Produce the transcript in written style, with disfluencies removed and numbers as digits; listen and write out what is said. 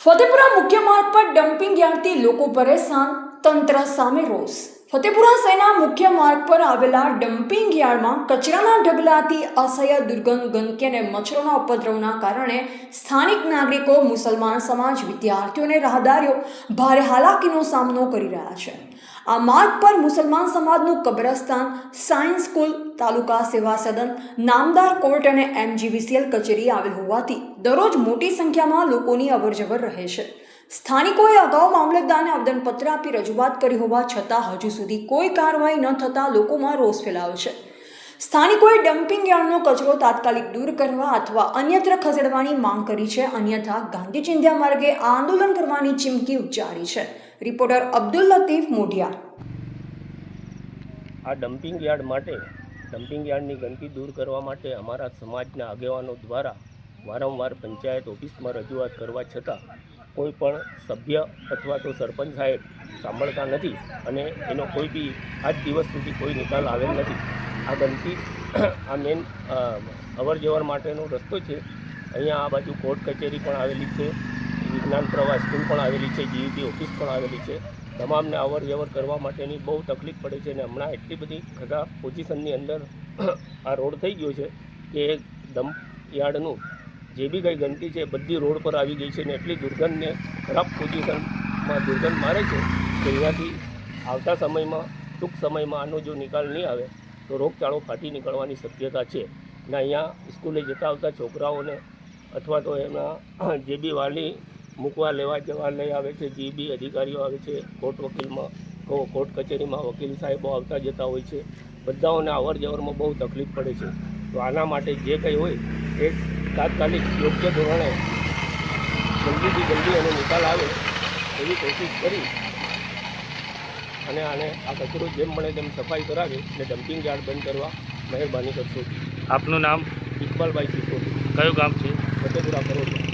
ફતેપુરા મુખ્ય માર્ગ પર ડમ્પિંગ યાર્ડથી લોકો પરેશાન, તંત્ર સામે રોષ। ફતેપુરા શહેરના મુખ્ય માર્ગ પર આવેલા ડમ્પિંગ યાર્ડમાં કચરાના ઢગલાથી અસહ્ય દુર્ગંધ, ગંદકી અને મચ્છરોના ઉપદ્રવના કારણે સ્થાનિક નાગરિકો, મુસલમાન સમાજ, વિદ્યાર્થીઓ અને રાહદારીઓ ભારે હાલાકીનો સામનો કરી રહ્યા છે। આ માર્ગ પર મુસલમાન સમાજનું કબ્રસ્તાન, સાયન્સ સ્કૂલ, તાલુકા સેવા સદન, નામદાર કોર્ટ અને MGVCL કચેરી આવેલ હોવાથી દરરોજ મોટી સંખ્યામાં લોકોની અવરજવર રહે છે। સ્થાનિકોએ અગાઉ મામલતદારને આવેદનપત્ર આપી રજૂઆત કરી હોવા છતાં હજુ સુધી કોઈ કાર્યવાહી ન થતાં લોકોમાં રોષ ફેલાયો છે। સ્થાનિકોએ ડમ્પિંગ યાર્ડનો કચરો તાત્કાલિક દૂર કરવા અથવા અન્યત્ર ખસેડવાની માંગ કરી છે, અન્યથા ગાંધી ચિંધ્યા માર્ગે આંદોલન કરવાની ચીમકી ઉચ્ચારી છે। રિપોર્ટર અબ્દુલ લતીફ મોઢિયા। આ ડમ્પિંગ યાર્ડ માટે ડમ્પિંગ યાર્ડની ગંદકી દૂર કરવા માટે અમારા સમાજના આગેવાનો દ્વારા વારંવાર પંચાયત ઓફિસમાં રજૂઆત કરવા છતાં કોઈ પણ સભ્ય અથવા તો સરપંચ સાહેબ સાંભળતા નથી અને એનો કોઈ બી આજ દિવસ સુધી કોઈ નિકાલ આવેલ નથી। આ ગંદકી આ મેન અવર જવર માટેનો રસ્તો છે। અહીંયા આ બાજુ કોર્ટ કચેરી પણ આવેલી છે, વિજ્ઞાન પ્રવાહ સ્કૂલ પણ આવેલી છે, GEP ઓફિસ પણ આવેલી છે। તમામને અવર જવર કરવા માટેની બહુ તકલીફ પડે છે અને હમણાં એટલી બધી ખરાબ પોઝિશનની અંદર આ રોડ થઈ ગયો છે કે ડમ્પ યાર્ડનું જે બી કંઈ ગંદકી છે બધી રોડ પર આવી ગઈ છે ને એટલી દુર્ગંધને ખરાબ પોઝિશનમાં દુર્ગંધ મારે છે કે અહીંયાથી આવતા સમયમાં ટૂંક સમયમાં આનો જો નિકાલ નહીં આવે તો રોગચાળો ફાટી નીકળવાની શક્યતા છે। ને અહીંયા સ્કૂલે જતા આવતા છોકરાઓને અથવા તો એમના જે બી વાલી મૂકવા લેવા જવા લઈ આવે છે, જે બી અધિકારીઓ આવે છે, કોર્ટ કચેરીમાં વકીલ સાહેબો આવતા જતા હોય છે, બધાઓને અવર જવરમાં બહુ તકલીફ પડે છે। તો આના માટે જે કંઈ હોય એ તાત્કાલિક યોગ્ય ધોરણે જલ્દીથી જલ્દી એનો નિકાલ આવે એવી કોશિશ કરી અને આ કચરો જેમ મળે તેમ સફાઈ કરાવી અને ડમ્પિંગ યાર્ડ બંધ કરવા મહેરબાની કરશો। આપનું નામ? ઇકબાલભાઈ સિસોદી। કયું ગામ છે? ફતેપુરા કરોડિયા।